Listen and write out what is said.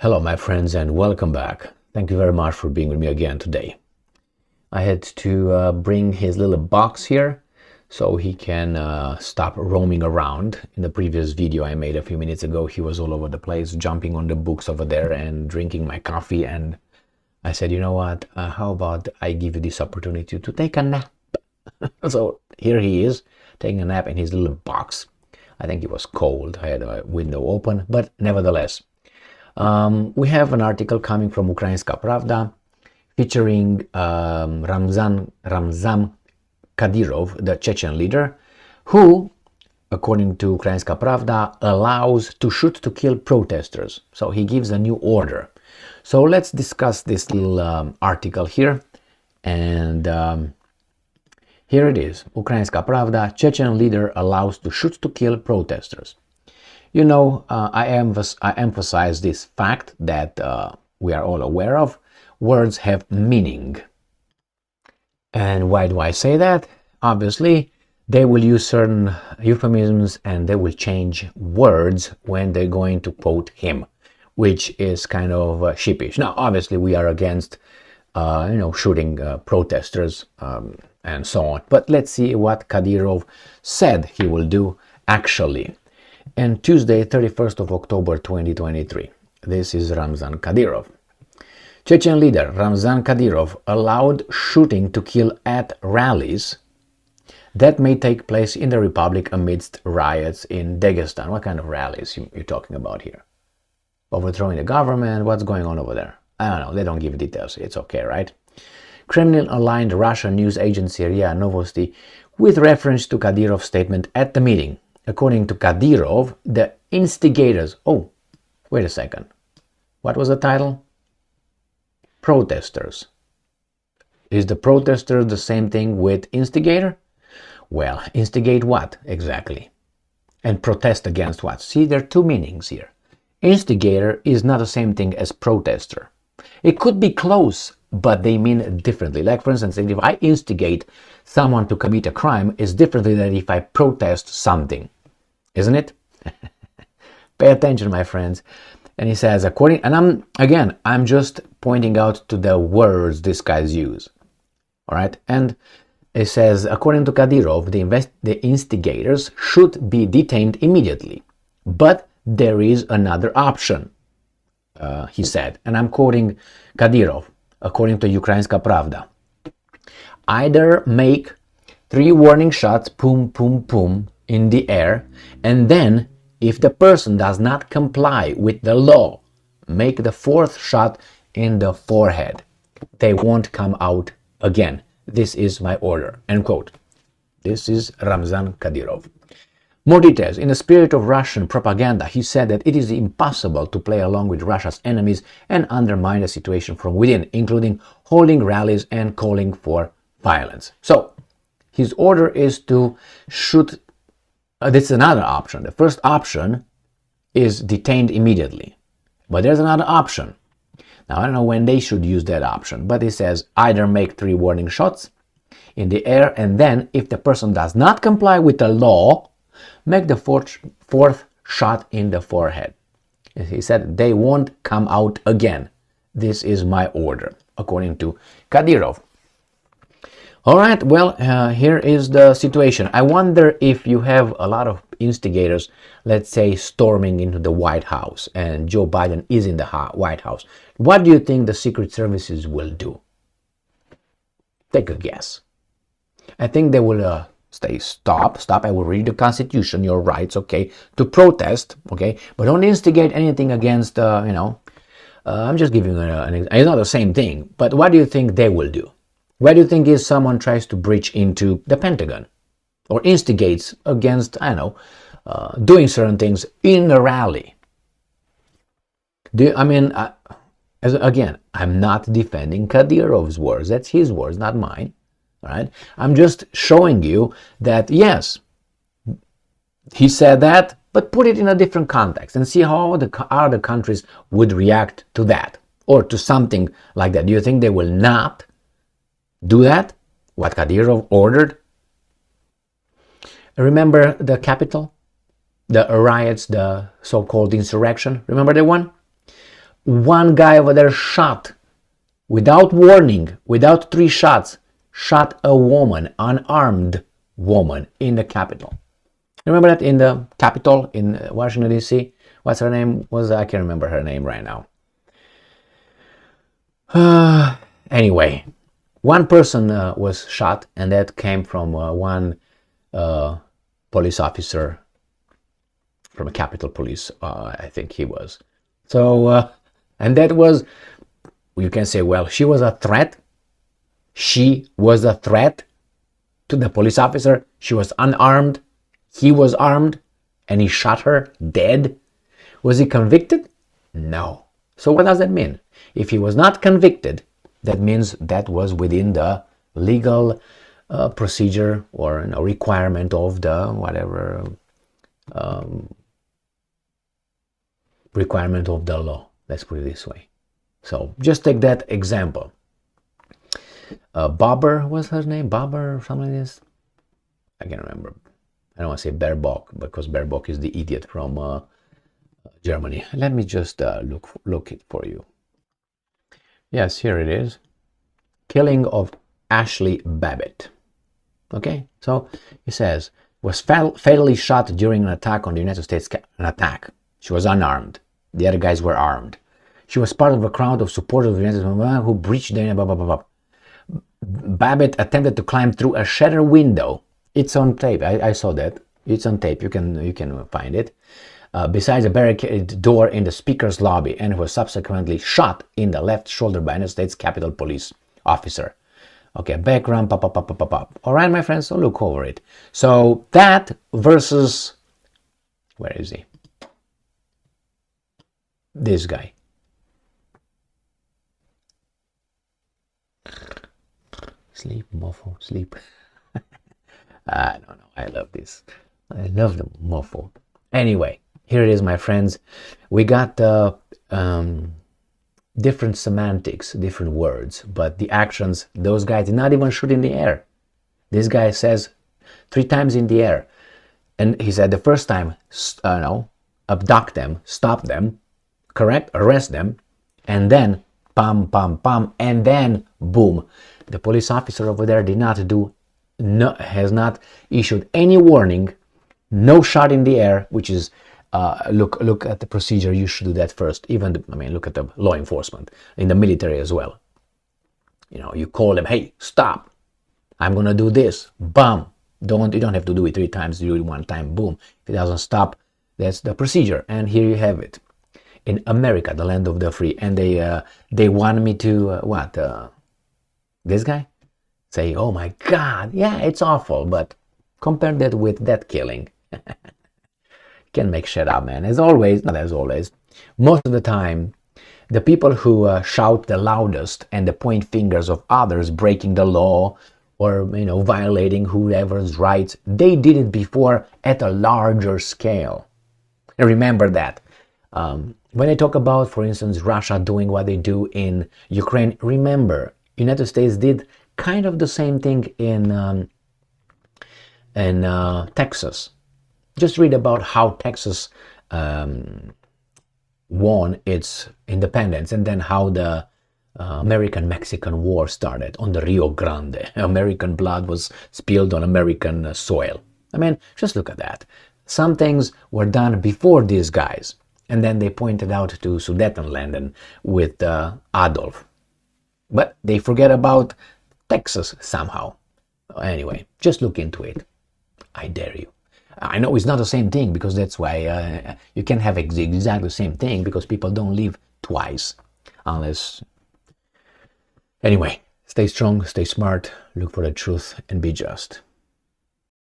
Hello, my friends, and welcome back. Thank you very much for being with me again today. I had to bring his little box here so he can stop roaming around. In the previous video I made a few minutes ago, he was all over the place, jumping on the books over there and drinking my coffee. And I said, you know what, how about I give you this opportunity to take a nap? So here he is, taking a nap in his little box. I think it was cold. I had a window open, but nevertheless. We have an article coming from Ukrainska Pravda featuring Ramzan Kadyrov, the Chechen leader, who, according to Ukrainska Pravda, allows to shoot to kill protesters. So he gives a new order. So let's discuss this little article here. And here it is. Ukrainska Pravda, Chechen leader allows to shoot to kill protesters. You know, I emphasize this fact that we are all aware of. Words have meaning. And why do I say that? Obviously, they will use certain euphemisms and they will change words when they're going to quote him, which is kind of sheepish. Now, obviously, we are against, shooting protesters and so on. But let's see what Kadyrov said he will do actually. And Tuesday, 31st of October 2023. This is Ramzan Kadyrov. Chechen leader Ramzan Kadyrov allowed shooting to kill at rallies that may take place in the republic amidst riots in Dagestan. What kind of rallies you're talking about here? Overthrowing the government? What's going on over there? I don't know. They don't give details. It's okay, right? Kremlin-aligned Russian news agency RIA Novosti with reference to Kadyrov's statement at the meeting. According to Kadyrov, the instigators... Oh, wait a second. What was the title? Protesters. Is the protester the same thing with instigator? Well, instigate what exactly? And protest against what? See, there are two meanings here. Instigator is not the same thing as protester. It could be close, but they mean differently. Like, for instance, if I instigate someone to commit a crime, it's differently than if I protest something. Isn't it? Pay attention, my friends. And he says, I'm just pointing out to the words these guys use. All right. And it says, according to Kadyrov, the instigators should be detained immediately. But there is another option, he said. And I'm quoting Kadyrov, according to Ukrainska Pravda. Either make 3 warning shots, pum, pum, pum, in the air, and then, if the person does not comply with the law, make the 4th shot in the forehead. They won't come out again. This is my order. End quote. This is Ramzan Kadyrov. More details. In the spirit of Russian propaganda, he said that it is impossible to play along with Russia's enemies and undermine the situation from within, including holding rallies and calling for violence. So, his order is to shoot. This is another option. The first option is detained immediately. But there's another option. Now, I don't know when they should use that option, but it says either make 3 warning shots in the air, and then, if the person does not comply with the law, make the 4th shot in the forehead. He said they won't come out again. This is my order, according to Kadyrov. All right, well, here is the situation. I wonder if you have a lot of instigators, let's say, storming into the White House, and Joe Biden is in the White House. What do you think the Secret Services will do? Take a guess. I think they will say, stop, I will read the Constitution, your rights, okay, to protest, okay, but don't instigate anything against, I'm just giving it's not the same thing, but what do you think they will do? What do you think if someone tries to breach into the Pentagon or instigates against, doing certain things in a rally? I'm not defending Kadyrov's words. That's his words, not mine. All right. I'm just showing you that, yes, he said that, but put it in a different context and see how the other countries would react to that or to something like that. Do you think they will not do that? What Kadyrov ordered? Remember the Capitol? The riots, the so-called insurrection? Remember that one? one guy over there shot, without warning, without 3 shots, shot a woman, unarmed woman, in the Capitol. Remember that in the Capitol in Washington, D.C.? What's her name? I can't remember her name right now. Anyway, one person was shot, and that came from one police officer from a Capitol Police, I think he was. So, and that was, you can say, well, she was a threat. She was a threat to the police officer. She was unarmed. He was armed, and he shot her dead. Was he convicted? No. So what does that mean? If he was not convicted, that means that was within the legal procedure or requirement of the whatever requirement of the law. Let's put it this way. So just take that example. Bobber, what's her name? Bobber or something like this? I can't remember. I don't want to say Baerbock, because Baerbock is the idiot from Germany. Let me just look it for you. Yes, here it is. Killing of Ashli Babbitt. Okay, so it says, was fatally shot during an attack on the United States. An attack. She was unarmed. The other guys were armed. She was part of a crowd of supporters of the United States who breached the... Blah, blah, blah, blah. Babbitt attempted to climb through a shattered window. It's on tape. I saw that. It's on tape. You can find it. Besides a barricaded door in the speaker's lobby, and was subsequently shot in the left shoulder by a United States Capitol Police officer. Okay, background, pop. All right, my friends, so look over it. So that versus, where is he? This guy. Sleep, mofo, sleep. No, I love this. I love the mofo. Anyway, here it is, my friends. We got different semantics, different words, but the actions, those guys did not even shoot in the air. This guy says 3 times in the air. And he said the first time, abduct them, stop them, correct, arrest them, and then pam, pam, pam, and then boom. The police officer over there has not issued any warning, no shot in the air, which is, look at the procedure. You should do that first. Look at the law enforcement in the military as well. You call them, hey, stop. I'm going to do this. Bam. You don't have to do it 3 times. You do it 1 time. Boom. If it doesn't stop, that's the procedure. And here you have it. In America, the land of the free. And they want me to, this guy? Say, oh my God, yeah, it's awful. But compare that with that killing. Can make shit up, man. As always, not as always, most of the time, the people who shout the loudest and the point fingers of others breaking the law or violating whoever's rights, they did it before at a larger scale. And remember that. When I talk about, for instance, Russia doing what they do in Ukraine, remember, United States did kind of the same thing in Texas. Just read about how Texas won its independence, and then how the American-Mexican War started on the Rio Grande. American blood was spilled on American soil. Just look at that. Some things were done before these guys, and then they pointed out to Sudetenland and with Adolf. But they forget about Texas somehow. Anyway, just look into it. I dare you. I know it's not the same thing, because that's why you can't have exactly the same thing, because people don't live twice. Unless... Anyway, stay strong, stay smart, look for the truth, and be just.